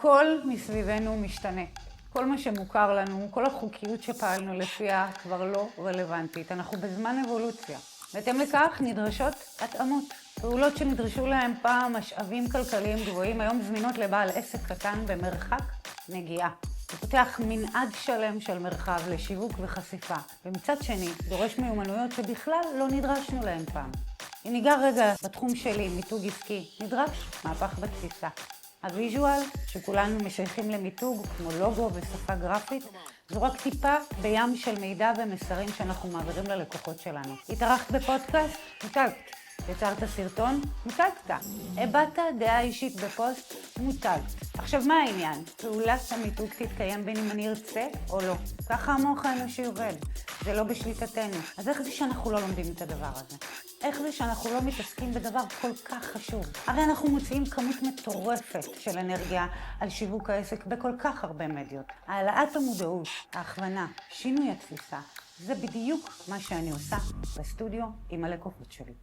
הכל מסביבנו משתנה. כל מה שמוכר לנו, כל החוקיות שפעלנו לפיה כבר לא רלוונטית. אנחנו בזמן אבולוציה. בהתאם לכך נדרשות התאמות. פעולות שנדרשו להם פעם משאבים כלכליים גבוהים, היום זמינות לבעל עסק קטן במרחק נגיעה. זה פותח מנעד שלם של מרחב לשיווק וחשיפה. ומצד שני, דורש מיומנויות שבכלל לא נדרשנו להם פעם. אם ניגע רגע בתחום שלי, מיתוג עסקי, נדרש מהפך בתפיסה. הוויז'ואל, שכולנו משייכים למיתוג, כמו לוגו ושפה גרפית, זו רק טיפה בים של מידע ומסרים שאנחנו מעבירים ללקוחות שלנו. התארחת בפודקאסט? מותגת. יצרת סרטון? מותגת. הבעת דעה אישית בפוסט? מותגת. עכשיו מה העניין? פעולת המיתוג תתקיים בין אם אני ארצה או לא. ככה המוח האנושי עובד. זה לא בשליטתנו. אז איך זה שאנחנו לא לומדים את הדבר הזה? איך זה שאנחנו לא מתעסקים בדבר כל כך חשוב? הרי אנחנו מוציאים כמות מטורפת של אנרגיה על שיווק העסק בכל כך הרבה מדיות. העלאת המודעות, ההכוונה, שינוי התפיסה, זה בדיוק מה שאני עושה בסטודיו עם הלקוחות שלי.